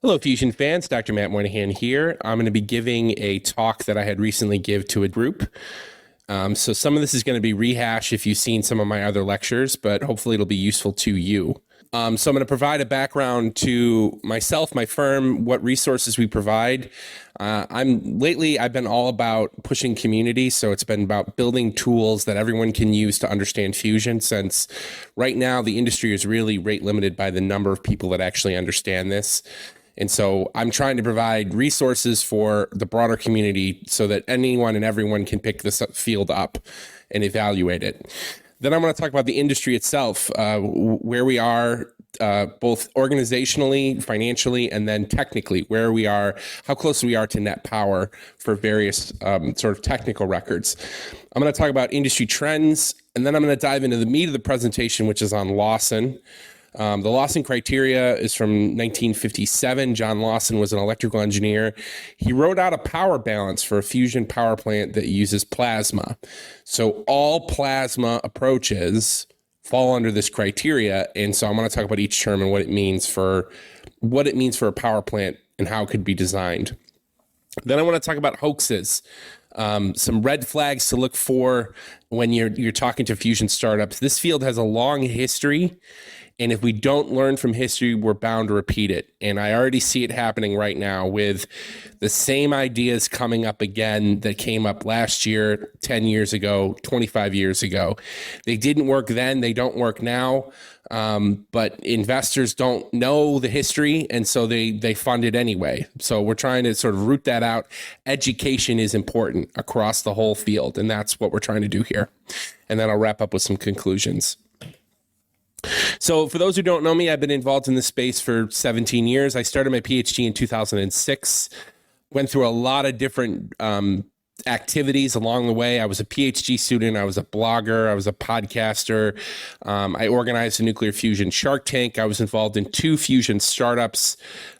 Hello, Fusion fans. Dr. Matt Moynihan here. I'm going to be giving a talk that I had recently give to a group. So some of this is going to be rehash if you've seen some of my other lectures, but hopefully it'll be useful to you. So I'm going to provide a background to myself, my firm, what resources we provide. I've been all about pushing community. So it's been about building tools that everyone can use to understand fusion, since right now the industry is really rate limited by the number of people that actually understand this. And so I'm trying to provide resources for the broader community so that anyone and everyone can pick this field up and evaluate it. Then I'm going to talk about the industry itself, where we are, both organizationally, financially, and then technically, where we are, how close we are to net power for various sort of technical records. I'm going to talk about industry trends, and then I'm going to dive into the meat of the presentation, which is on Lawson. The Lawson Criteria is from 1957. John Lawson was an electrical engineer. He wrote out a power balance for a fusion power plant that uses plasma. So all plasma approaches fall under this criteria. And so I'm going to talk about each term and what it means for a power plant and how it could be designed. Then I want to talk about hoaxes. Some red flags to look for when you're talking to fusion startups. This field has a long history, and if we don't learn from history, we're bound to repeat it. And I already see it happening right now with the same ideas coming up again that came up last year, 10 years ago, 25 years ago. They didn't work then, they don't work now. But investors don't know the history, and so they fund it anyway. So we're trying to sort of root that out. Education is important across the whole field, and that's what we're trying to do here. And then I'll wrap up with some conclusions. So for those who don't know me, I've been involved in this space for 17 years. I started my PhD in 2006, went through a lot of different activities along the way. I was a PhD student. I was a blogger. I was a podcaster. I organized a nuclear fusion Shark Tank. I was involved in 2 fusion startups.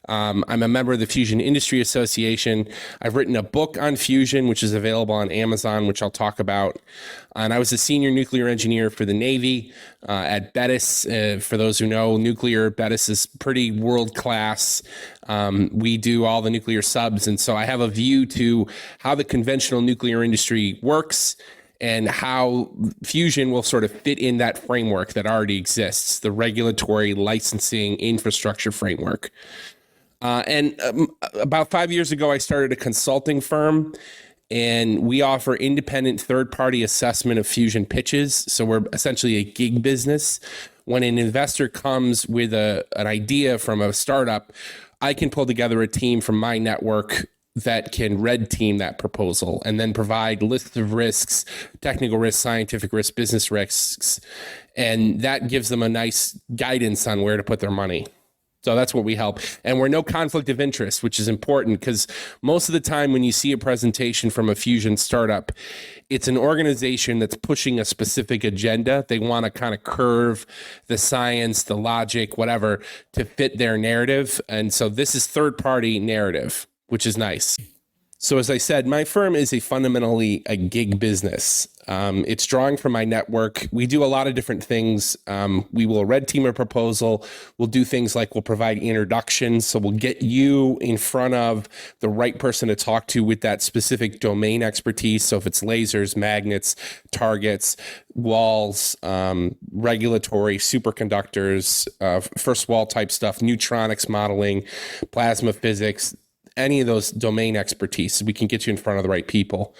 I'm a member of the Fusion Industry Association. I've written a book on fusion, which is available on Amazon, which I'll talk about. And I was a senior nuclear engineer for the Navy at Bettis. For those who know, Bettis is pretty world-class. We do all the nuclear subs. And so I have a view to how the conventional nuclear industry works and how fusion will sort of fit in that framework that already exists, the regulatory licensing infrastructure framework. About 5 years ago, I started a consulting firm, and we offer independent third-party assessment of fusion pitches. So we're essentially a gig business. When an investor comes with an idea from a startup, I can pull together a team from my network that can red team that proposal and then provide lists of risks, technical risks, scientific risks, business risks, and that gives them a nice guidance on where to put their money. So that's what we help. And we're no conflict of interest, which is important because most of the time when you see a presentation from a fusion startup, it's an organization that's pushing a specific agenda. They want to kind of curve the science, the logic, whatever, to fit their narrative. And so this is third-party narrative, which is nice. So as I said, my firm is fundamentally a gig business. It's drawing from my network. We do a lot of different things. We will red team a proposal. We'll do things like we'll provide introductions. So we'll get you in front of the right person to talk to with that specific domain expertise. So if it's lasers, magnets, targets, walls, regulatory, superconductors, first wall type stuff, neutronics modeling, plasma physics, any of those domain expertise, we can get you in front of the right people.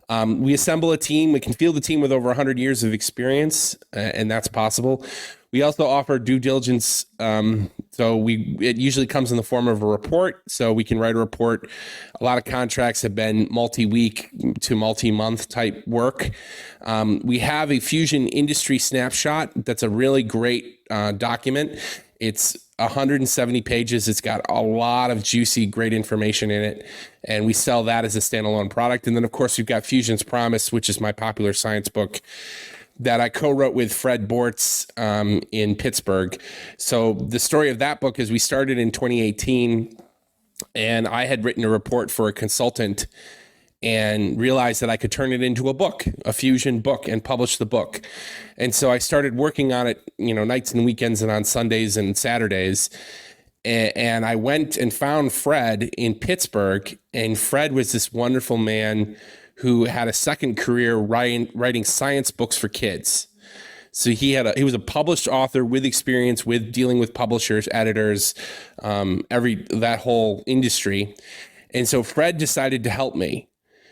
We assemble a team. We can field a team with over 100 years of experience, and that's possible. We also offer due diligence. It usually comes in the form of a report, so we can write a report. A lot of contracts have been multi-week to multi-month type work. We have a fusion industry snapshot. That's a really great document. It's 170 pages. It's got a lot of juicy, great information in it. And we sell that as a standalone product. And then, of course, we've got Fusion's Promise, which is my popular science book that I co-wrote with Fred Bortz in Pittsburgh. So the story of that book is we started in 2018, and I had written a report for a consultant and realized that I could turn it into a book, a fusion book, and publish the book. And so I started working on it, nights and weekends and on Sundays and Saturdays. And I went and found Fred in Pittsburgh, and Fred was this wonderful man who had a second career writing science books for kids. So he was a published author with experience with dealing with publishers, editors, that whole industry. And so Fred decided to help me.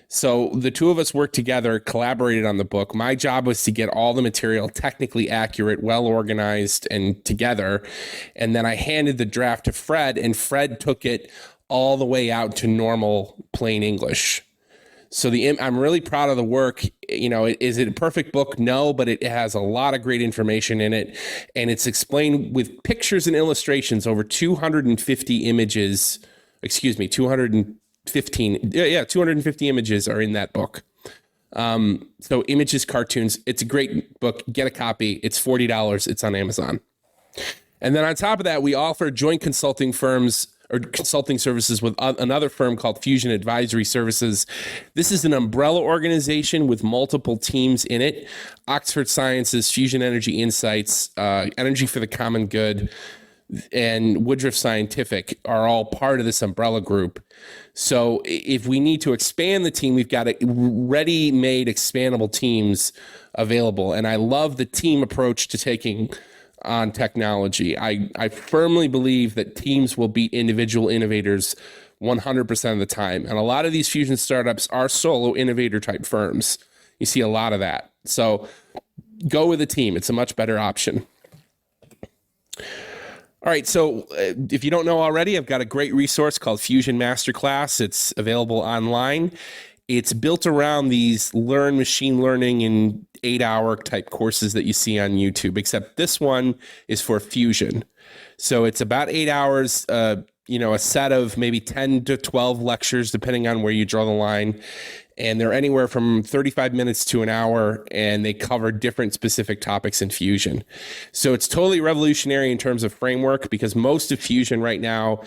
So the two of us worked together, collaborated on the book. My job was to get all the material technically accurate, well organized, and together. And then I handed the draft to Fred, and Fred took it all the way out to normal plain English. So I'm really proud of the work. Is it a perfect book? No, but it has a lot of great information in it. And it's explained with pictures and illustrations over 250 images. 250 images are in that book. So images, cartoons, it's a great book. Get a copy. It's $40. It's on Amazon. And then on top of that, we offer joint consulting firms or consulting services with another firm called Fusion Advisory Services. This is an umbrella organization with multiple teams in it. Oxford Sciences, Fusion Energy Insights, Energy for the Common Good, and Woodruff Scientific are all part of this umbrella group. So if we need to expand the team, we've got ready-made expandable teams available. And I love the team approach to taking on technology. I firmly believe that teams will beat individual innovators 100% of the time. And a lot of these fusion startups are solo innovator type firms. You see a lot of that. So go with a team. It's a much better option. All right, so if you don't know already, I've got a great resource called Fusion Masterclass. It's available online. It's built around these learn machine learning in 8-hour type courses that you see on YouTube, except this one is for Fusion. So it's about 8 hours, a set of maybe 10 to 12 lectures, depending on where you draw the line. And they're anywhere from 35 minutes to an hour, and they cover different specific topics in Fusion. So it's totally revolutionary in terms of framework, because most of Fusion right now,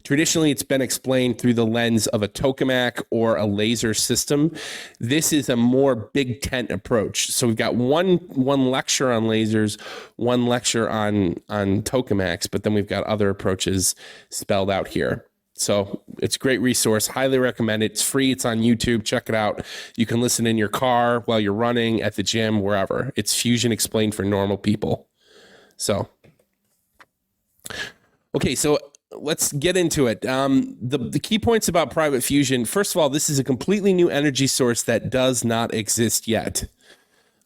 traditionally it's been explained through the lens of a tokamak or a laser system. This is a more big tent approach. So we've got one lecture on lasers, one lecture on tokamaks, but then we've got other approaches spelled out here. So it's a great resource. Highly recommend it. It's free. It's on YouTube. Check it out. You can listen in your car, while you're running, at the gym, wherever. It's Fusion explained for normal people. So, okay, so let's get into it. The key points about private fusion. First of all, this is a completely new energy source that does not exist yet.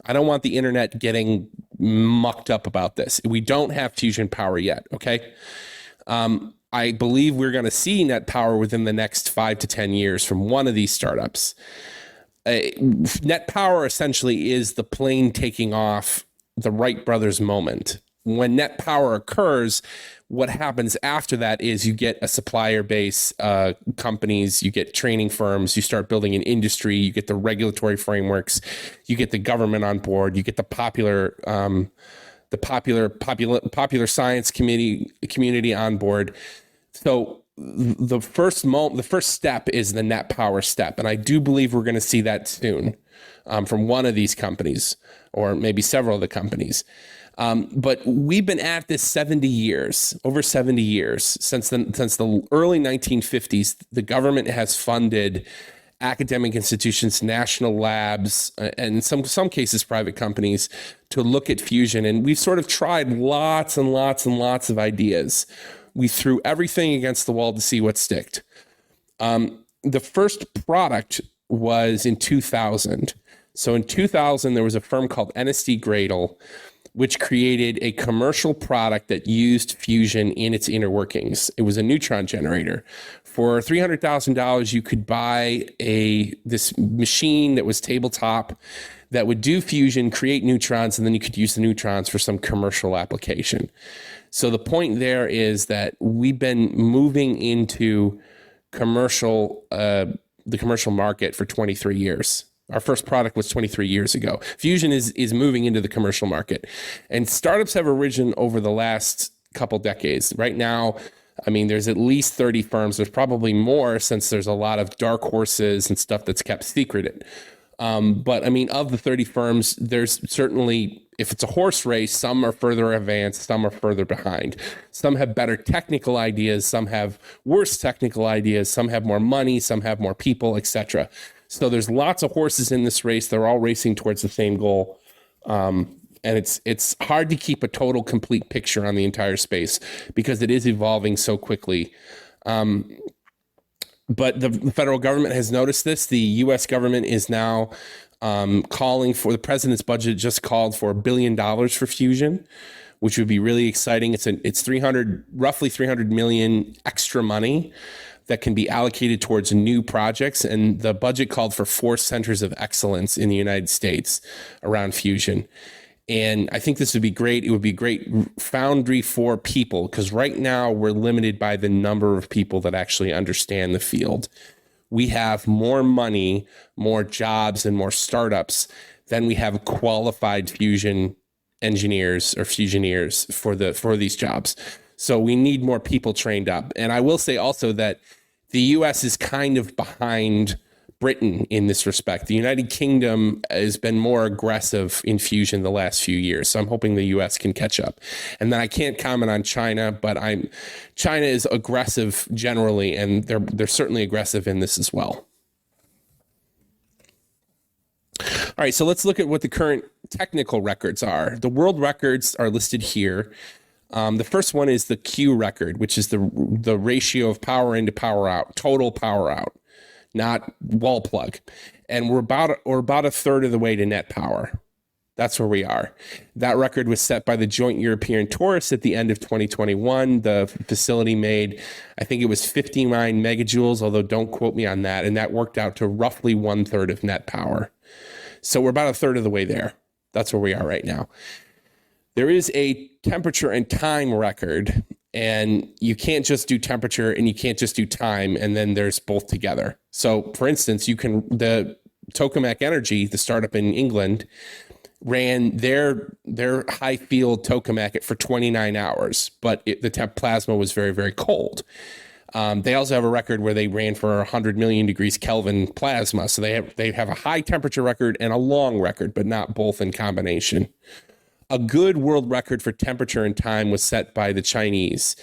I don't want the internet getting mucked up about this. We don't have fusion power yet, okay? I believe we're going to see net power within the next 5 to 10 years from one of these startups. Net power essentially is the plane taking off, the Wright brothers moment. When net power occurs, what happens after that is you get a supplier base, companies, you get training firms, you start building an industry, you get the regulatory frameworks, you get the government on board, you get the popular science community on board. So the first step is the net power step, and I do believe we're going to see that soon from one of these companies, or maybe several of the companies. But we've been at this over 70 years since the early 1950s. The government has funded academic institutions, national labs, and in some cases private companies to look at fusion. And we've sort of tried lots and lots and lots of ideas. We threw everything against the wall to see what sticked. The first product was in 2000. So in 2000, there was a firm called NSD Gradle, which created a commercial product that used fusion in its inner workings. It was a neutron generator. For $300,000, you could buy this machine that was tabletop that would do fusion, create neutrons, and then you could use the neutrons for some commercial application. So the point there is that we've been moving into the commercial market for 23 years. Our first product was 23 years ago. Fusion is moving into the commercial market. And startups have arisen over the last couple decades. Right now, I mean, there's at least 30 firms. There's probably more, since there's a lot of dark horses and stuff that's kept secret. But I mean, of the 30 firms, there's certainly if it's a horse race, some are further advanced, some are further behind. Some have better technical ideas, some have worse technical ideas, some have more money, some have more people, etc. So there's lots of horses in this race. They're all racing towards the same goal. And it's hard to keep a total complete picture on the entire space because it is evolving so quickly. But the federal government has noticed this. The U.S. government is now calling for, the president's budget just called for $1 billion for fusion, which would be really exciting. It's roughly 300 million extra money that can be allocated towards new projects. And the budget called for 4 centers of excellence in the United States around fusion. And I think this would be great. It would be a great foundry for people, because right now we're limited by the number of people that actually understand the field. We have more money, more jobs, and more startups than we have qualified fusion engineers or fusioneers for these jobs. So we need more people trained up. And I will say also that the U.S. is kind of behind Britain in this respect. The United Kingdom has been more aggressive in fusion the last few years. So I'm hoping the US can catch up. And then I can't comment on China, but China is aggressive generally, and they're certainly aggressive in this as well. All right, so let's look at what the current technical records are. The world records are listed here. The first one is the Q record, which is the ratio of power in to power out, total power out, not wall plug. And we're about a third of the way to net power. That's where we are. That record was set by the Joint European Torus at the end of 2021. The facility made, I think it was 59 megajoules, although don't quote me on that. And that worked out to roughly 1/3 of net power. So we're about a third of the way there. That's where we are right now. There is a temperature and time record, and you can't just do temperature and you can't just do time, and then there's both together. So for instance, the Tokamak Energy, the startup in England, ran their high field tokamak for 29 hours, but the plasma was very, very cold. They also have a record where they ran for 100 million degrees Kelvin plasma. So they have a high temperature record and a long record, but not both in combination. A good world record for temperature and time was set by the Chinese.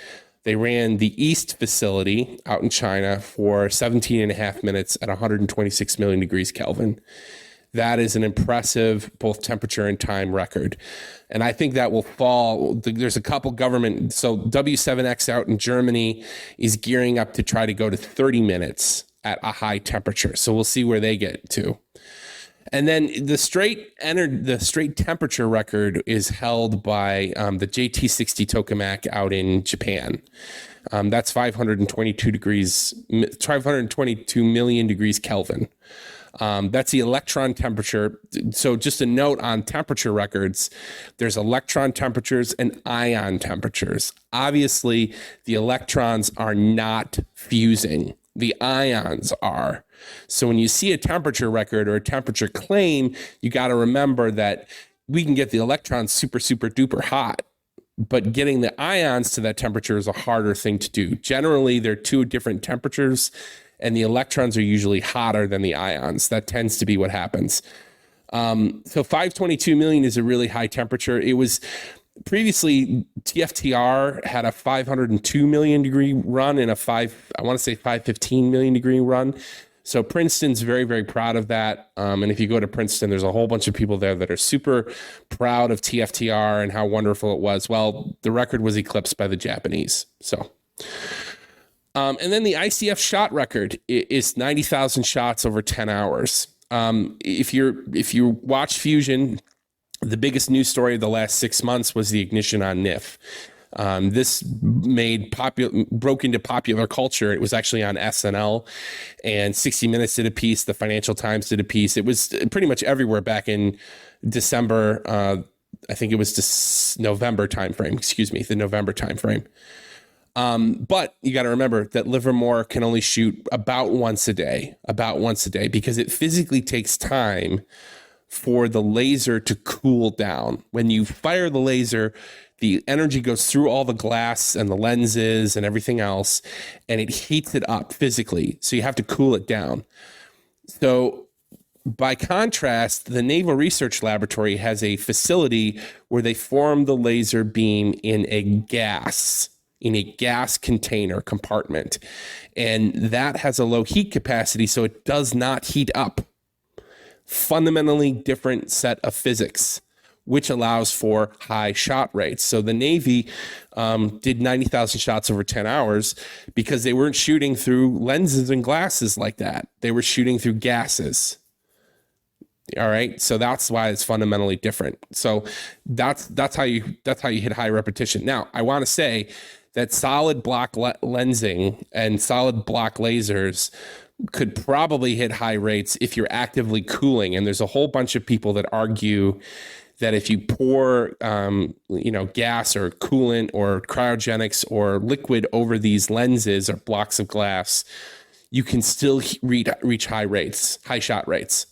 They ran the East facility out in China for 17 and a half minutes at 126 million degrees Kelvin. That is an impressive both temperature and time record. And I think that will fall. There's a couple government. So W7X out in Germany is gearing up to try to go to 30 minutes at a high temperature. So we'll see where they get to. And then the straight temperature record is held by the JT60 tokamak out in Japan. That's 522 million degrees Kelvin. That's the electron temperature. So just a note on temperature records, there's electron temperatures and ion temperatures. Obviously, the electrons are not fusing. The ions are. So when you see a temperature record or a temperature claim, you got to remember that we can get the electrons super, super duper hot, but getting the ions to that temperature is a harder thing to do. Generally, they're two different temperatures, and the electrons are usually hotter than the ions. That tends to be what happens. So 522 million is a really high temperature. It was previously TFTR had a 502 million degree run and a 515 million degree run. So Princeton's very, very proud of that. And if you go to Princeton, there's a whole bunch of people there that are super proud of TFTR and how wonderful it was. Well, the record was eclipsed by the Japanese. So, and then the ICF shot record is 90,000 shots over 10 hours. If you watch fusion, the biggest news story of the last 6 months was the ignition on NIF. This broke into popular culture. It was actually on SNL, and 60 Minutes did a piece. The Financial Times did a piece. It was pretty much everywhere back in December. I think it was November timeframe. The November timeframe. But you got to remember that Livermore can only shoot about once a day, because it physically takes time for the laser to cool down. When you fire the laser, the energy goes through all the glass and the lenses and everything else, and it heats it up physically. So you have to cool it down. So By contrast, the Naval Research Laboratory has a facility where they form the laser beam in a gas container compartment. And that has a low heat capacity, so it does not heat up. Fundamentally different set of physics, which allows for high shot rates. So the Navy did 90,000 shots over 10 hours because they weren't shooting through lenses and glasses like that. They were shooting through gases. All right. So that's why it's fundamentally different. So that's how you hit high repetition. Now, I want to say that solid block lensing and solid block lasers could probably hit high rates if you're actively cooling. And there's a whole bunch of people that argue that if you pour, gas or coolant or cryogenics or liquid over these lenses or blocks of glass, you can still reach high shot rates.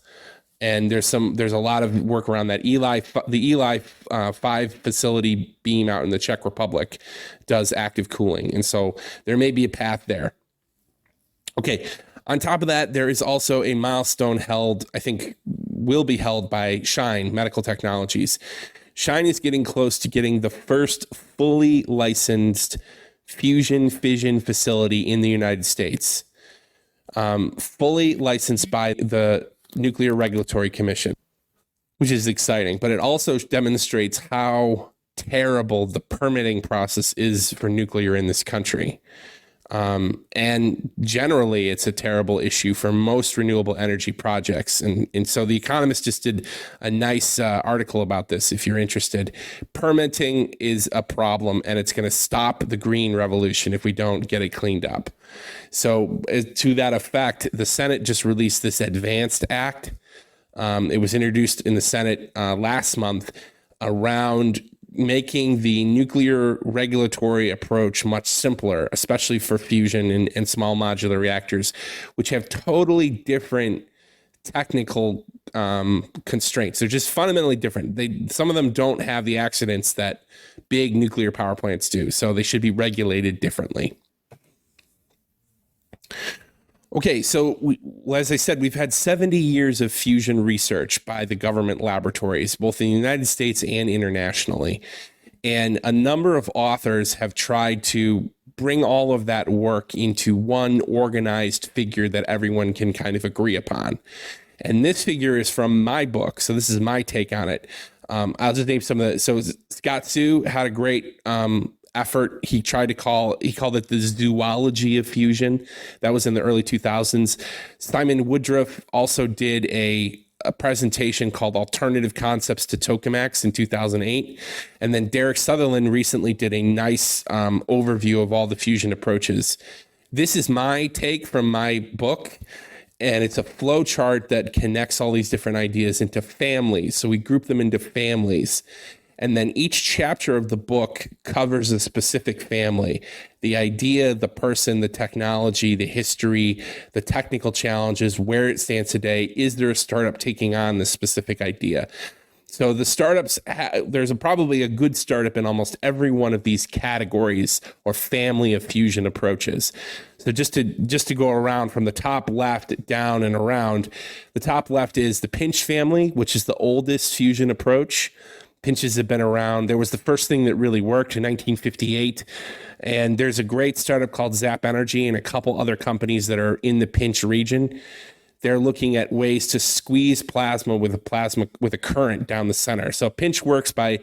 And there's a lot of work around that. The Eli 5 facility beam out in the Czech Republic does active cooling. And so there may be a path there. Okay. On top of that, there is also a milestone held, I think will be held by Shine Medical Technologies. Shine is getting close to getting the first fully licensed fusion fission facility in the United States. Fully licensed by the Nuclear Regulatory Commission, which is exciting, but it also demonstrates how terrible the permitting process is for nuclear in this country. And generally, it's a terrible issue for most renewable energy projects. And so The Economist just did a nice article about this, if you're interested. Permitting is a problem, and it's going to stop the green revolution if we don't get it cleaned up. So to that effect, the Senate just released this Advanced Act. It was introduced in the Senate last month around making the nuclear regulatory approach much simpler, especially for fusion and small modular reactors, which have totally different technical constraints. They're just fundamentally different. Some of them don't have the accidents that big nuclear power plants do, so they should be regulated differently. Okay, so as I said, we've had 70 years of fusion research by the government laboratories, both in the United States and internationally. And a number of authors have tried to bring all of that work into one organized figure that everyone can kind of agree upon. And this figure is from my book, so this is my take on it. I'll just name some of the. So Scott Hsu had a great effort. He called it the zoology of fusion. That was in the early 2000s. Simon Woodruff also did a presentation called Alternative Concepts to Tokamaks in 2008. And then Derek Sutherland recently did a nice overview of all the fusion approaches. This is my take from my book. And it's a flow chart that connects all these different ideas into families. So we group them into families. And then each chapter of the book covers a specific family: the idea, the person, the technology, the history, the technical challenges, where it stands today. Is there a startup taking on this specific idea? So the startups, there's probably a good startup in almost every one of these categories or family of fusion approaches. So just to go around from the top left down and around, the top left is the Pinch family, which is the oldest fusion approach. Pinches have been around. There was the first thing that really worked in 1958. And there's a great startup called Zap Energy and a couple other companies that are in the Pinch region. They're looking at ways to squeeze plasma with a current down the center. So pinch works by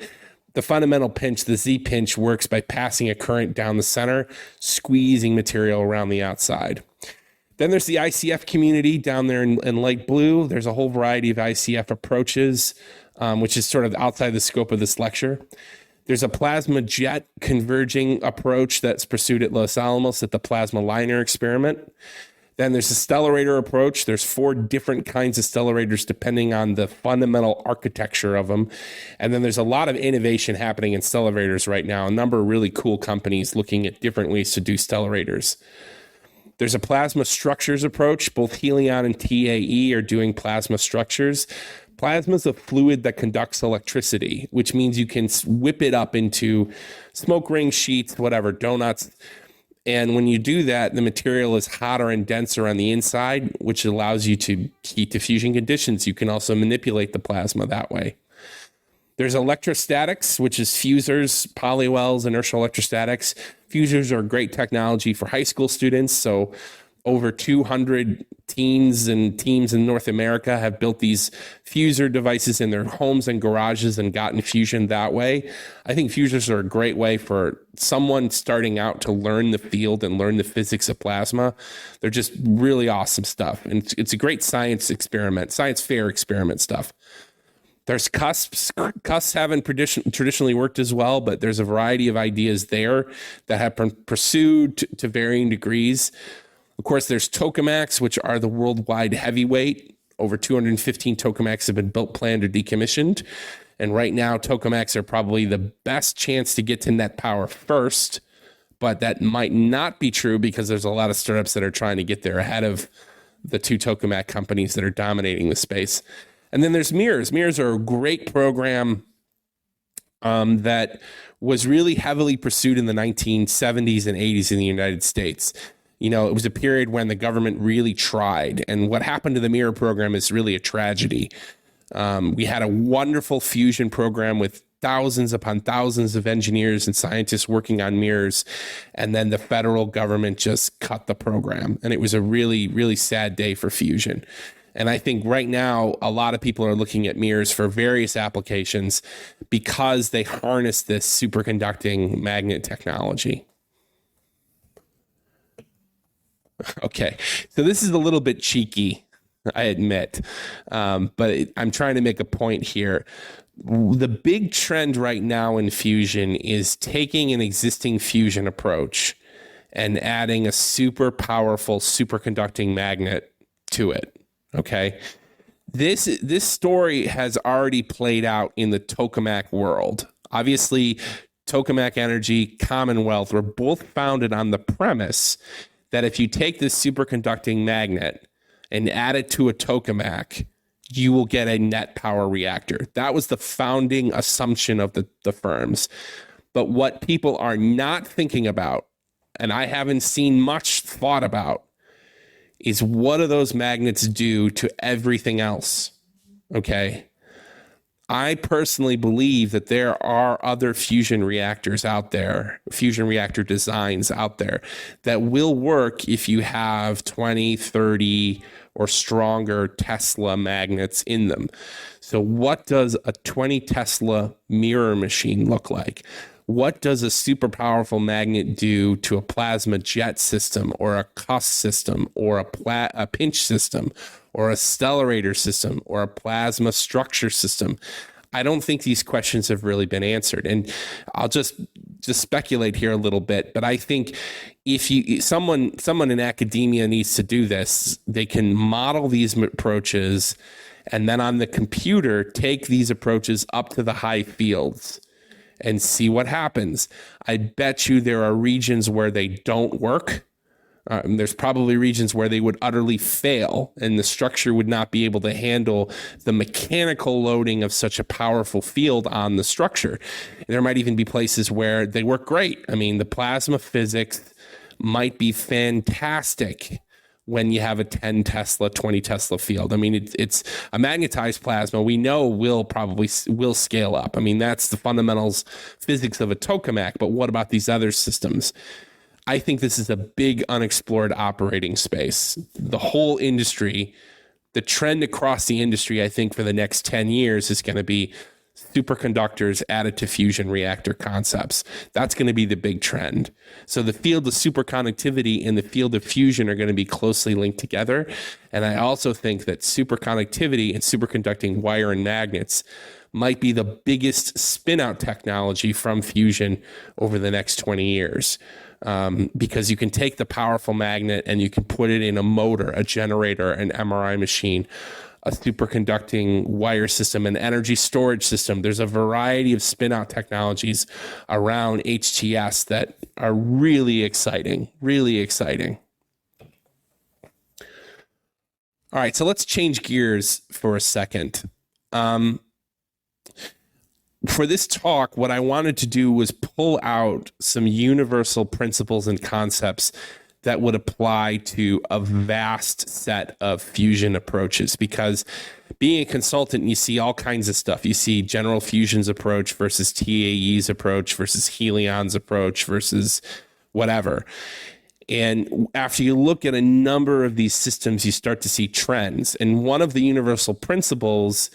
the fundamental pinch, the Z pinch works by passing a current down the center, squeezing material around the outside. Then there's the ICF community down there in light blue. There's a whole variety of ICF approaches, which is sort of outside the scope of this lecture. There's a plasma jet converging approach that's pursued at Los Alamos at the plasma liner experiment. Then there's a stellarator approach. There's 4 different kinds of stellarators depending on the fundamental architecture of them. And then there's a lot of innovation happening in stellarators right now. A number of really cool companies looking at different ways to do stellarators. There's a plasma structures approach. Both Helion and TAE are doing plasma structures. Plasma is a fluid that conducts electricity, which means you can whip it up into smoke ring sheets, whatever, donuts. And when you do that, the material is hotter and denser on the inside, which allows you to heat diffusion conditions. You can also manipulate the plasma that way. There's electrostatics, which is fusers, polywells, inertial electrostatics. Fusers are great technology for high school students. So over 200 teens and teams in North America have built these fuser devices in their homes and garages and gotten fusion that way. I think fusers are a great way for someone starting out to learn the field and learn the physics of plasma. They're just really awesome stuff. And it's a great science experiment, science fair experiment stuff. There's cusps. Cusps haven't traditionally worked as well, but there's a variety of ideas there that have been pursued to varying degrees. Of course, there's tokamaks, which are the worldwide heavyweight. Over 215 tokamaks have been built, planned, or decommissioned. And right now, tokamaks are probably the best chance to get to net power first. But that might not be true because there's a lot of startups that are trying to get there ahead of the two tokamak companies that are dominating the space. And then there's mirrors. Mirrors are a great program that was really heavily pursued in the 1970s and 80s in the United States. You know, it was a period when the government really tried. And what happened to the mirror program is really a tragedy. We had a wonderful fusion program with thousands upon thousands of engineers and scientists working on mirrors. And then the federal government just cut the program. And it was a really, really sad day for fusion. And I think right now, a lot of people are looking at mirrors for various applications because they harness this superconducting magnet technology. Okay, so this is a little bit cheeky, I admit, but I'm trying to make a point here. The big trend right now in fusion is taking an existing fusion approach and adding a super powerful superconducting magnet to it. Okay, this story has already played out in the tokamak world. Obviously, Tokamak Energy, Commonwealth were both founded on the premise that if you take this superconducting magnet and add it to a tokamak, you will get a net power reactor. That was the founding assumption of the firms. But what people are not thinking about, and I haven't seen much thought about, is what do those magnets do to everything else? Okay. I personally believe that there are other fusion reactors out there, fusion reactor designs out there that will work if you have 20, 30 or stronger Tesla magnets in them. So what does a 20 Tesla mirror machine look like? What does a super powerful magnet do to a plasma jet system or a cusp system or a pinch system or a stellarator system or a plasma structure system? I don't think these questions have really been answered. And I'll just speculate here a little bit, but I think if someone in academia needs to do this, they can model these approaches and then on the computer take these approaches up to the high fields and see what happens. I bet you there are regions where they don't work. There's probably regions where they would utterly fail and the structure would not be able to handle the mechanical loading of such a powerful field on the structure. There might even be places where they work great. I mean, the plasma physics might be fantastic when you have a 10 Tesla, 20 Tesla field. I mean, it's a magnetized plasma we know will scale up. I mean, that's the fundamentals physics of a tokamak, but what about these other systems? I think this is a big unexplored operating space. The whole industry, the trend across the industry, I think for the next 10 years is going to be superconductors added to fusion reactor concepts. That's going to be the big trend. So the field of superconductivity and the field of fusion are going to be closely linked together. And I also think that superconductivity and superconducting wire and magnets might be the biggest spin-out technology from fusion over the next 20 years. Because you can take the powerful magnet and you can put it in a motor, a generator, an MRI machine, a superconducting wire system, an energy storage system. There's a variety of spin-out technologies around HTS that are really exciting, really exciting. All right, so let's change gears for a second. for this talk, what I wanted to do was pull out some universal principles and concepts that would apply to a vast set of fusion approaches, because being a consultant, you see all kinds of stuff. You see general fusion's approach versus TAE's approach versus Helion's approach versus whatever. And after you look at a number of these systems, you start to see trends. And one of the universal principles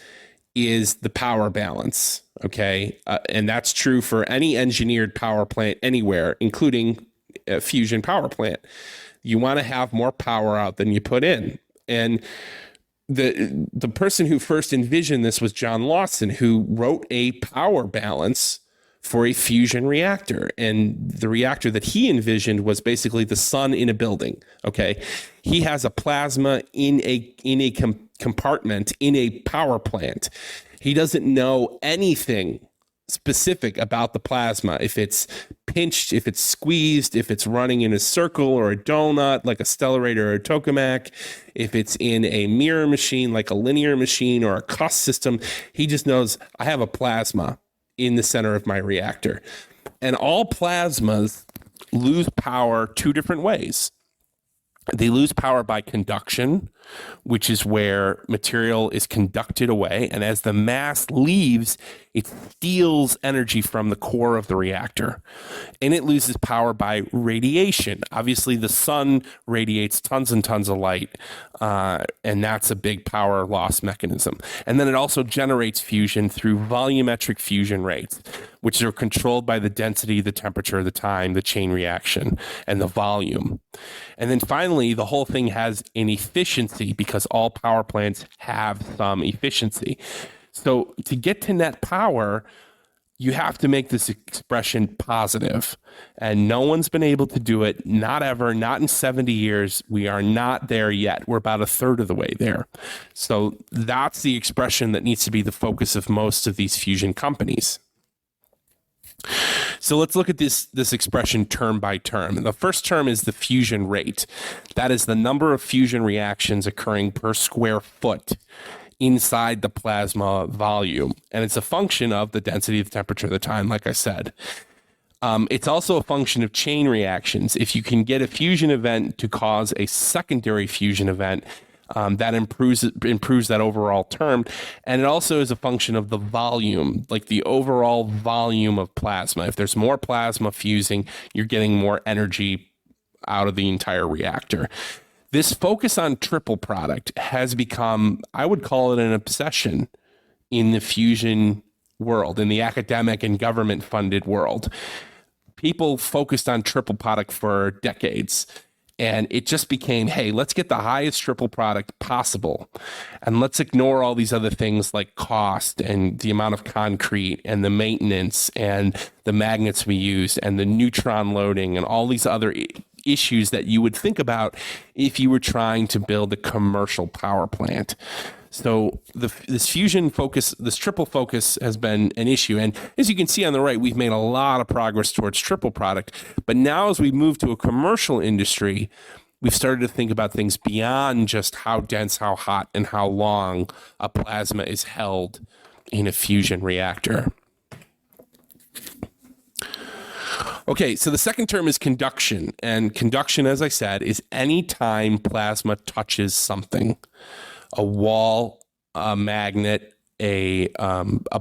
is the power balance. Okay. And that's true for any engineered power plant anywhere, including a fusion power plant. You want to have more power out than you put in. And the person who first envisioned this was John Lawson, who wrote a power balance for a fusion reactor. And the reactor that he envisioned was basically the sun in a building. Okay. He has a plasma in a compartment in a power plant. He doesn't know anything specific about the plasma, if it's pinched, if it's squeezed, if it's running in a circle or a donut like a Stellarator or a tokamak, if it's in a mirror machine like a linear machine or a CUS system. He just knows I have a plasma in the center of my reactor. And all plasmas lose power two different ways. They lose power by conduction, which is where material is conducted away. And as the mass leaves, it steals energy from the core of the reactor. And it loses power by radiation. Obviously, the sun radiates tons and tons of light, and that's a big power loss mechanism. And then it also generates fusion through volumetric fusion rates, which are controlled by the density, the temperature, the time, the chain reaction, and the volume. And then finally, the whole thing has an efficiency, because all power plants have some efficiency. So to get to net power, you have to make this expression positive. And no one's been able to do it, not ever, not in 70 years. We are not there yet. We're about a third of the way there. So that's the expression that needs to be the focus of most of these fusion companies. So let's look at this expression term by term. The first term is the fusion rate. That is the number of fusion reactions occurring per square foot inside the plasma volume. And it's a function of the density, the temperature, the time, like I said. It's also a function of chain reactions. If you can get a fusion event to cause a secondary fusion event, that improves that overall term. And it also is a function of the volume, like the overall volume of plasma. If there's more plasma fusing, you're getting more energy out of the entire reactor. This focus on triple product has become, I would call it an obsession in the fusion world, in the academic and government funded world. People focused on triple product for decades. And it just became, hey, let's get the highest triple product possible. And let's ignore all these other things like cost and the amount of concrete and the maintenance and the magnets we use and the neutron loading and all these other issues that you would think about if you were trying to build a commercial power plant. So this fusion focus, this triple focus has been an issue. And as you can see on the right, we've made a lot of progress towards triple product. But now as we move to a commercial industry, we've started to think about things beyond just how dense, how hot, and how long a plasma is held in a fusion reactor. Okay, so the second term is conduction. And conduction, as I said, is any time plasma touches something. A wall, a magnet, a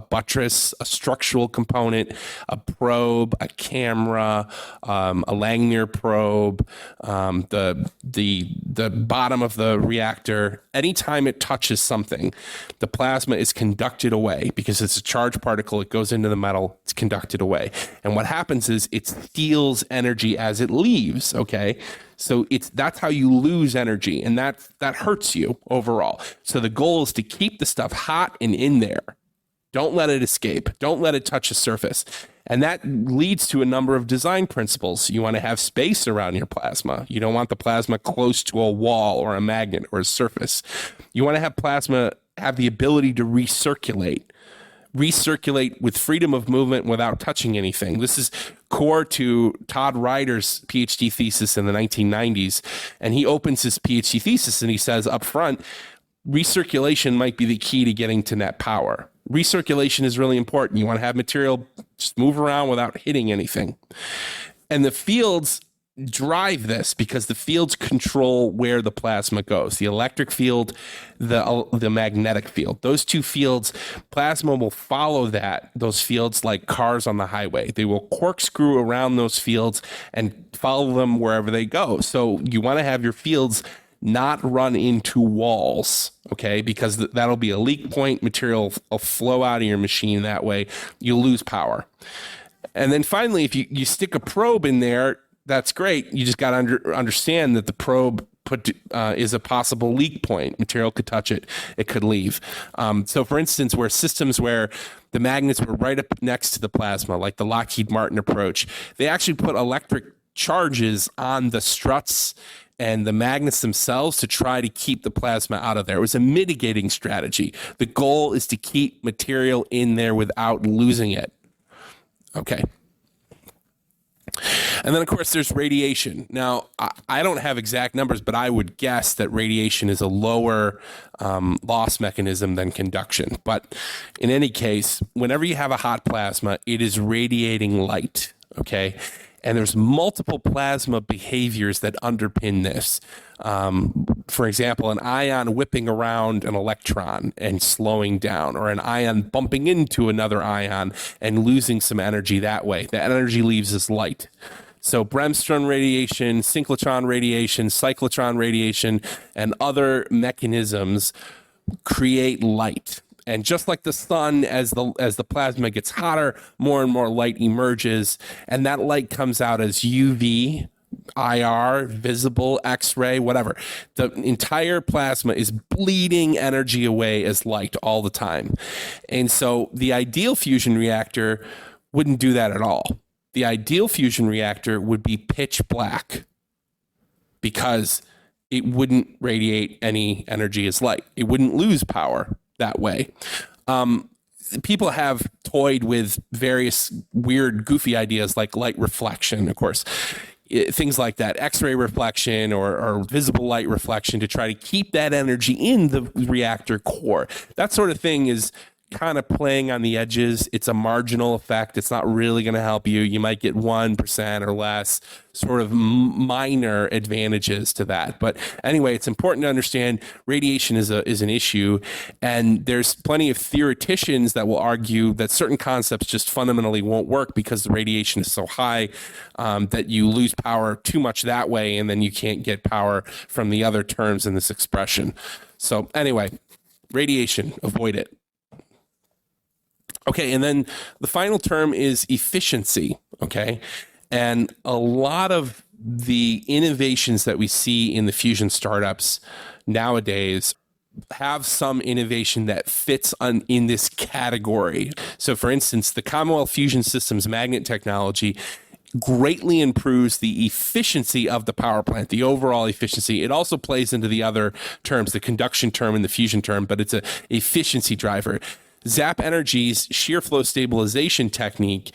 buttress, a structural component, a probe, a camera, a Langmuir probe, the bottom of the reactor. Anytime it touches something, the plasma is conducted away because it's a charged particle. It goes into the metal. It's conducted away. And what happens is it steals energy as it leaves. Okay. So that's how you lose energy, and that hurts you overall. So the goal is to keep the stuff hot and in there. Don't let it escape. Don't let it touch the surface. And that leads to a number of design principles. You want to have space around your plasma. You don't want the plasma close to a wall or a magnet or a surface. You want to have plasma have the ability to recirculate with freedom of movement without touching anything. This is core to Todd Ryder's PhD thesis in the 1990s. And he opens his PhD thesis and he says up front, recirculation might be the key to getting to net power. Recirculation is really important. You want to have material just move around without hitting anything. And the fields drive this because the fields control where the plasma goes. The electric field, the magnetic field. Those two fields, plasma will follow those fields like cars on the highway. They will corkscrew around those fields and follow them wherever they go. So you want to have your fields not run into walls, okay? Because that'll be a leak point. Material will flow out of your machine that way. You'll lose power. And then finally, if you stick a probe in there, that's great. You just got to understand that the probe is a possible leak point. Material could touch it. It could leave. So for instance, where systems where the magnets were right up next to the plasma, like the Lockheed Martin approach, they actually put electric charges on the struts and the magnets themselves to try to keep the plasma out of there. It was a mitigating strategy. The goal is to keep material in there without losing it. Okay. And then, of course, there's radiation. Now, I don't have exact numbers, but I would guess that radiation is a lower loss mechanism than conduction. But in any case, whenever you have a hot plasma, it is radiating light, okay? And there's multiple plasma behaviors that underpin this. For example, an ion whipping around an electron and slowing down, or an ion bumping into another ion and losing some energy that way. The energy leaves as light. So bremsstrahlung radiation, synchrotron radiation, cyclotron radiation, and other mechanisms create light. And just like the sun, as the plasma gets hotter, more and more light emerges, and that light comes out as UV, IR, visible, X-ray, whatever. The entire plasma is bleeding energy away as light all the time. And so the ideal fusion reactor wouldn't do that at all. The ideal fusion reactor would be pitch black because it wouldn't radiate any energy as light. It wouldn't lose power that way. People have toyed with various weird, goofy ideas like light reflection, of course, things like that, X-ray reflection or visible light reflection to try to keep that energy in the reactor core. That sort of thing is kind of playing on the edges. It's a marginal effect. It's not really going to help you. You might get 1% or less, sort of minor advantages to that. But anyway, it's important to understand radiation is an issue, and there's plenty of theoreticians that will argue that certain concepts just fundamentally won't work because the radiation is so high that you lose power too much that way, and then you can't get power from the other terms in this expression. So anyway, radiation, avoid it. Okay, and then the final term is efficiency, okay? And a lot of the innovations that we see in the fusion startups nowadays have some innovation that fits in this category. So for instance, the Commonwealth Fusion Systems magnet technology greatly improves the efficiency of the power plant, the overall efficiency. It also plays into the other terms, the conduction term and the fusion term, but it's an efficiency driver. Zap Energy's shear flow stabilization technique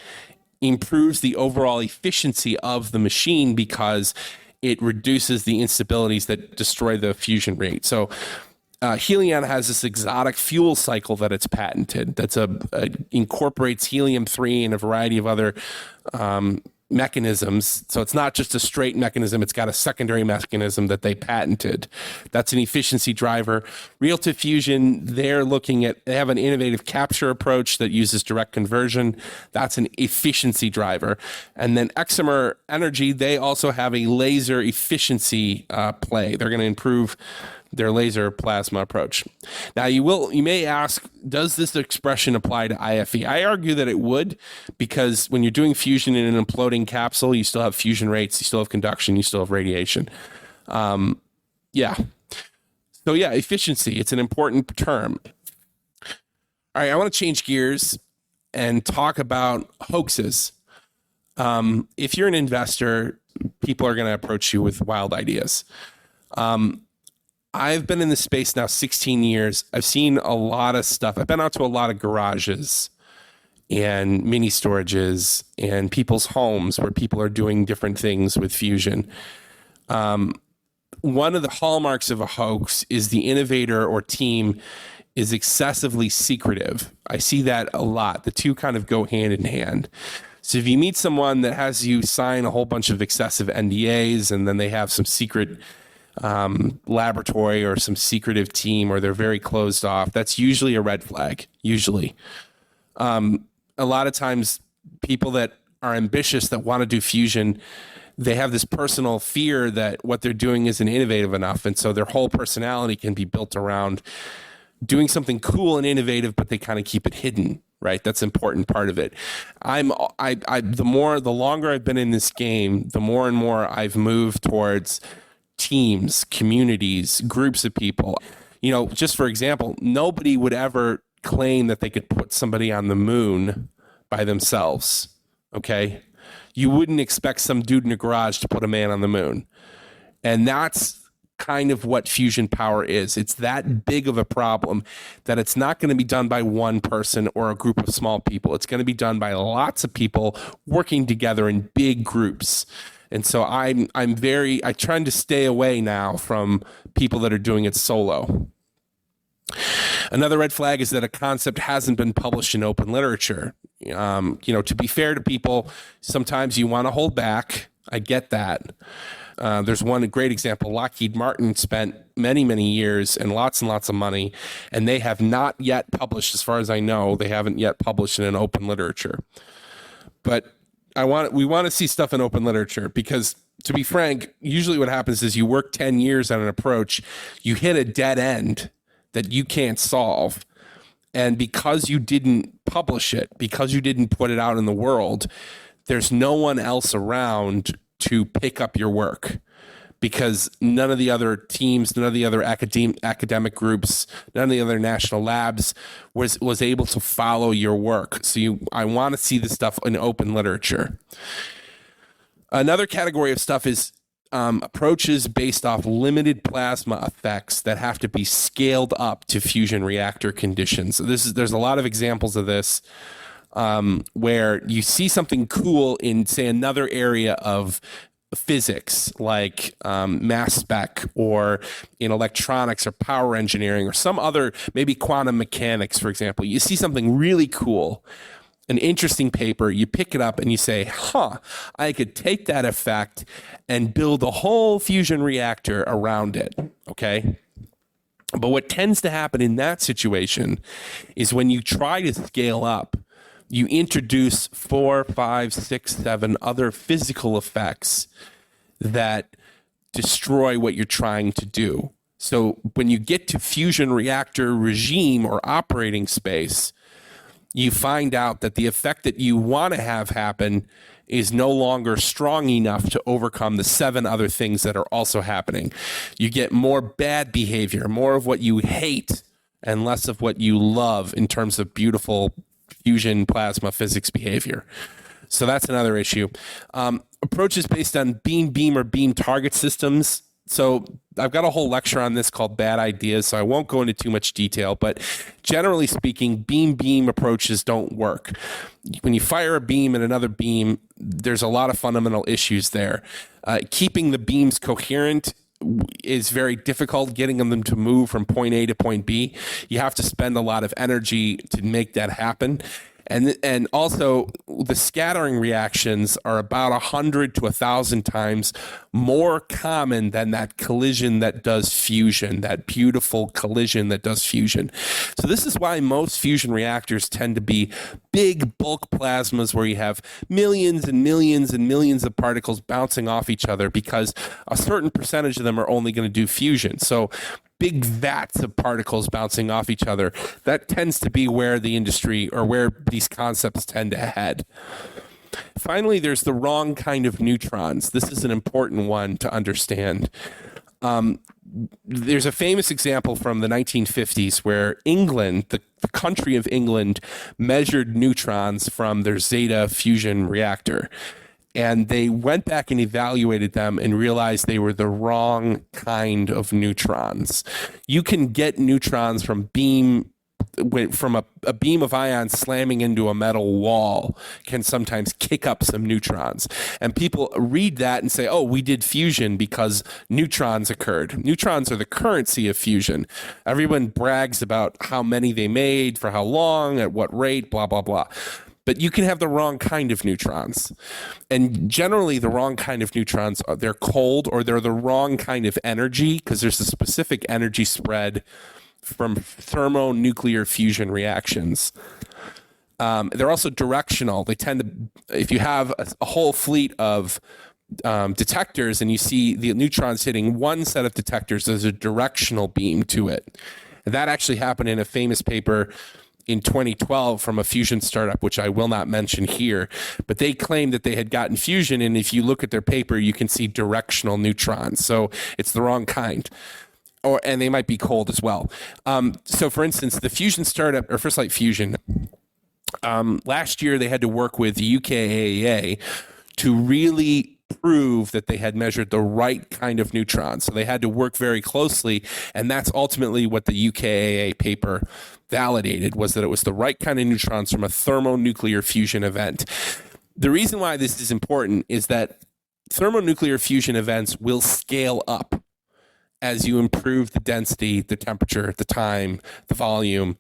improves the overall efficiency of the machine because it reduces the instabilities that destroy the fusion rate. So Helion has this exotic fuel cycle that it's patented that's incorporates helium-3 and a variety of other mechanisms. So it's not just a straight mechanism, it's got a secondary mechanism that they patented. That's an efficiency driver. Real-to fusion, they have an innovative capture approach that uses direct conversion. That's an efficiency driver. And then Excimer Energy, they also have a laser efficiency play. They're going to improve their laser plasma approach. Now you may ask, does this expression apply to IFE? I argue that it would, because when you're doing fusion in an imploding capsule, you still have fusion rates, you still have conduction, you still have radiation. Yeah. So yeah, efficiency, it's an important term. All right, I want to change gears and talk about hoaxes. If you're an investor, people are going to approach you with wild ideas. I've been in this space now 16 years. I've seen a lot of stuff. I've been out to a lot of garages and mini storages and people's homes where people are doing different things with fusion. One of the hallmarks of a hoax is the innovator or team is excessively secretive. I see that a lot. The two kind of go hand in hand. So if you meet someone that has you sign a whole bunch of excessive NDAs and then they have some secret laboratory or some secretive team, or they're very closed off, that's usually a red flag. Usually. A lot of times people that are ambitious, that want to do fusion, they have this personal fear that what they're doing isn't innovative enough. And so their whole personality can be built around doing something cool and innovative, but they kind of keep it hidden, right? That's an important part of it. The longer I've been in this game, the more and more I've moved towards teams, communities, groups of people. You know, just for example, nobody would ever claim that they could put somebody on the moon by themselves. Okay. You wouldn't expect some dude in a garage to put a man on the moon. And that's kind of what fusion power is. It's that big of a problem that it's not going to be done by one person or a group of small people. It's going to be done by lots of people working together in big groups. And so I'm trying to stay away now from people that are doing it solo. Another red flag is that a concept hasn't been published in open literature. To be fair to people, sometimes you want to hold back. I get that. There's one great example. Lockheed Martin spent many, many years and lots of money, and they have not yet published, as far as I know, they haven't yet published in an open literature. But we want to see stuff in open literature because, to be frank, usually what happens is you work 10 years on an approach, you hit a dead end that you can't solve. And because you didn't publish it, because you didn't put it out in the world, there's no one else around to pick up your work, because none of the other teams, none of the other academic groups, none of the other national labs was able to follow your work. So I want to see the stuff in open literature. Another category of stuff is approaches based off limited plasma effects that have to be scaled up to fusion reactor conditions. So there's a lot of examples of this. Where you see something cool in, say, another area of physics, like mass spec, or in electronics or power engineering, or some other, maybe quantum mechanics, for example. You see something really cool, an interesting paper, you pick it up and you say, I could take that effect and build a whole fusion reactor around it, okay? But what tends to happen in that situation is when you try to scale up, you introduce 4, 5, 6, 7 other physical effects that destroy what you're trying to do. So when you get to fusion reactor regime or operating space, you find out that the effect that you want to have happen is no longer strong enough to overcome the 7 other things that are also happening. You get more bad behavior, more of what you hate, and less of what you love in terms of beautiful fusion plasma physics behavior. So that's another issue. Approaches based on beam, or beam target systems. So I've got a whole lecture on this called Bad Ideas, so I won't go into too much detail, but generally speaking, beam approaches don't work. When you fire a beam at another beam, there's a lot of fundamental issues there. Keeping the beams coherent is very difficult, getting them to move from point A to point B. You have to spend a lot of energy to make that happen. And also, the scattering reactions are about 100 to 1,000 times more common than that collision that does fusion, that beautiful collision that does fusion. So this is why most fusion reactors tend to be big bulk plasmas where you have millions and millions and millions of particles bouncing off each other, because a certain percentage of them are only going to do fusion. So big vats of particles bouncing off each other, that tends to be where the industry, or where these concepts tend to head. Finally, there's the wrong kind of neutrons. This is an important one to understand. There's a famous example from the 1950s where England, the country of England, measured neutrons from their Zeta fusion reactor. And they went back and evaluated them and realized they were the wrong kind of neutrons. You can get neutrons from beam from a beam of ions slamming into a metal wall can sometimes kick up some neutrons. And people read that and say, oh, we did fusion because neutrons occurred. Neutrons are the currency of fusion. Everyone brags about how many they made, for how long, at what rate, blah, blah, blah. But you can have the wrong kind of neutrons. And generally, the wrong kind of neutrons, they're cold, or they're the wrong kind of energy, because there's a specific energy spread from thermonuclear fusion reactions. They're also directional. They tend to, if you have a whole fleet of detectors and you see the neutrons hitting one set of detectors, there's a directional beam to it. And that actually happened in a famous paper in 2012 from a fusion startup, which I will not mention here, but they claimed that they had gotten fusion, and if you look at their paper, you can see directional neutrons. So it's the wrong kind. And they might be cold as well. So for instance, the fusion startup, or First Light Fusion, last year they had to work with the UKAEA to really prove that they had measured the right kind of neutron. So they had to work very closely, and that's ultimately what the UKAEA paper validated, was that it was the right kind of neutrons from a thermonuclear fusion event. The reason why this is important is that thermonuclear fusion events will scale up as you improve the density, the temperature, the time, the volume.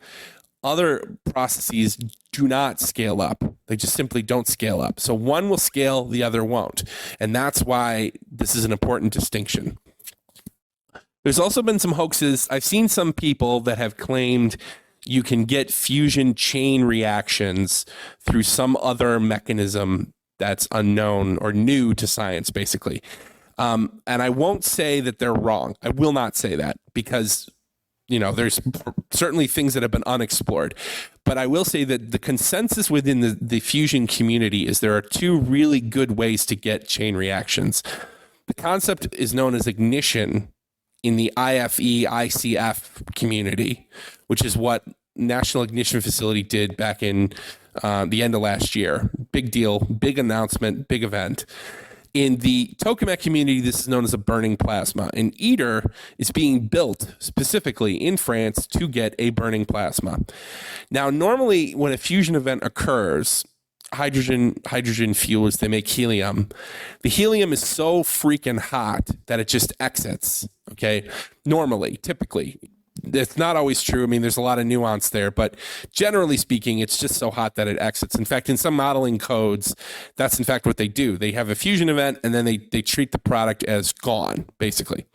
Other processes do not scale up. They just simply don't scale up. So one will scale, the other won't. And that's why this is an important distinction. There's also been some hoaxes. I've seen some people that have claimed you can get fusion chain reactions through some other mechanism that's unknown or new to science, basically. And I won't say that they're wrong. I will not say that, because there's certainly things that have been unexplored. But I will say that the consensus within the fusion community is there are two really good ways to get chain reactions. The concept is known as ignition in the IFE, ICF community, which is what National Ignition Facility did back in the end of last year. Big deal, big announcement, big event. In the tokamak community, this is known as a burning plasma. An ITER is being built specifically in France to get a burning plasma. Now, normally when a fusion event occurs, hydrogen fuels, they make helium. The helium is so freaking hot that it just exits, okay? Normally, typically. It's not always true. I mean, there's a lot of nuance there, but generally speaking, it's just so hot that it exits. In fact, in some modeling codes, that's in fact what they do. They have a fusion event, and then they treat the product as gone, basically.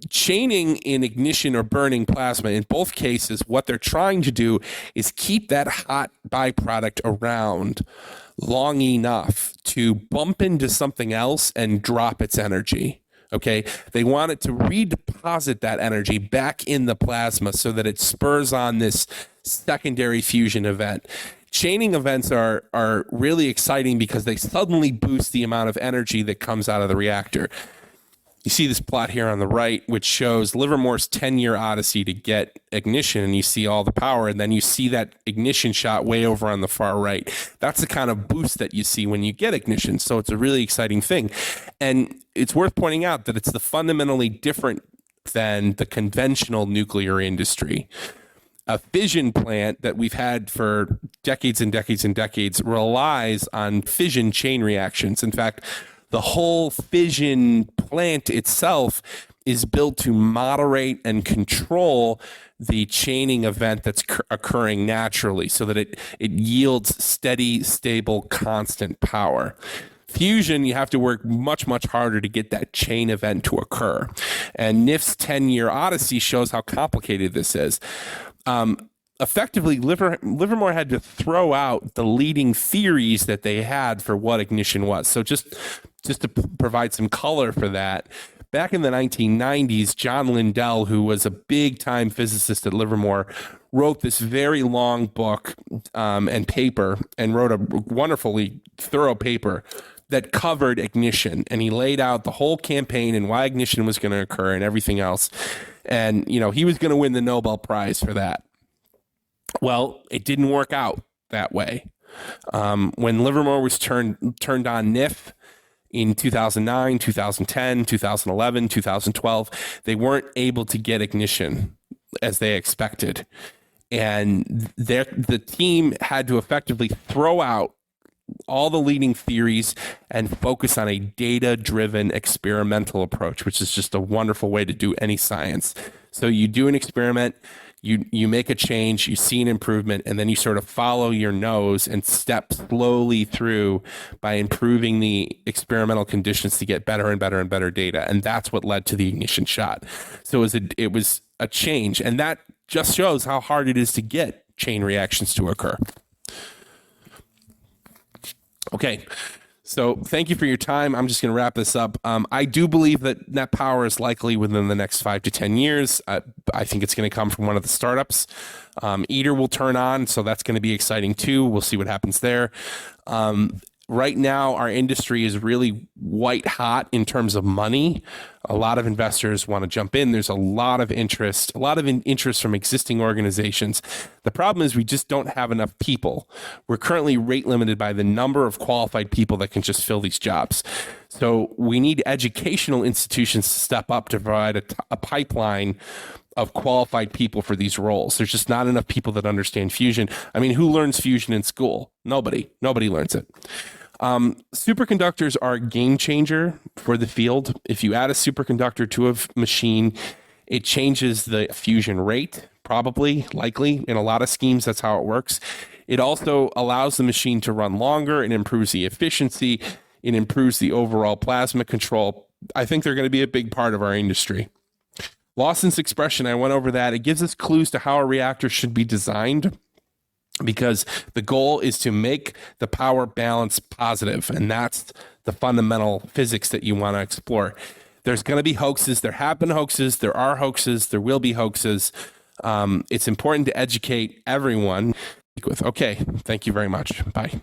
Chaining in ignition or burning plasma, in both cases, what they're trying to do is keep that hot byproduct around long enough to bump into something else and drop its energy. Okay, they want it to redeposit that energy back in the plasma so that it spurs on this secondary fusion event. Chaining events are really exciting because they suddenly boost the amount of energy that comes out of the reactor. You see this plot here on the right, which shows Livermore's 10-year odyssey to get ignition, and you see all the power, and then you see that ignition shot way over on the far right. That's the kind of boost that you see when you get ignition, so it's a really exciting thing. And it's worth pointing out that it's fundamentally different than the conventional nuclear industry. A fission plant that we've had for decades and decades and decades relies on fission chain reactions. In fact, the whole fission plant itself is built to moderate and control the chaining event that's occurring naturally so that it yields steady, stable, constant power. Fusion, you have to work much, much harder to get that chain event to occur. And NIF's 10-year odyssey shows how complicated this is. Effectively, Livermore had to throw out the leading theories that they had for what ignition was. So just to provide some color for that, back in the 1990s, John Lindell, who was a big-time physicist at Livermore, wrote this very long book and paper, and wrote a wonderfully thorough paper that covered ignition. And he laid out the whole campaign and why ignition was going to occur and everything else. And, he was going to win the Nobel Prize for that. Well, it didn't work out that way. When Livermore was turned on NIF in 2009, 2010, 2011, 2012, they weren't able to get ignition. as they expected. And the team had to effectively throw out all the leading theories and focus on a data-driven experimental approach, which is just a wonderful way to do any science. So you do an experiment, you make a change, you see an improvement, and then you sort of follow your nose and step slowly through by improving the experimental conditions to get better and better and better data. And that's what led to the ignition shot. So it was a change, and that just shows how hard it is to get chain reactions to occur. Okay, so thank you for your time. I'm just going to wrap this up. I do believe that net power is likely within the next 5 to 10 years. I think it's going to come from one of the startups. ITER will turn on, so that's going to be exciting too. We'll see what happens there. Right now, our industry is really white hot in terms of money. A lot of investors want to jump in. There's a lot of interest from existing organizations. The problem is we just don't have enough people. We're currently rate limited by the number of qualified people that can just fill these jobs. So we need educational institutions to step up to provide a pipeline of qualified people for these roles. There's just not enough people that understand fusion. I mean, who learns fusion in school? Nobody learns it. Superconductors are a game changer for the field. If you add a superconductor to a machine, it changes the fusion rate, likely. In a lot of schemes, that's how it works. It also allows the machine to run longer. It improves the efficiency. It improves the overall plasma control. I think they're going to be a big part of our industry. Lawson's expression, I went over that. It gives us clues to how a reactor should be designed, because the goal is to make the power balance positive, and that's the fundamental physics that you want to explore. There's going to be hoaxes. There have been hoaxes. There are hoaxes. There will be hoaxes. It's important to educate everyone. Okay, thank you very much. Bye.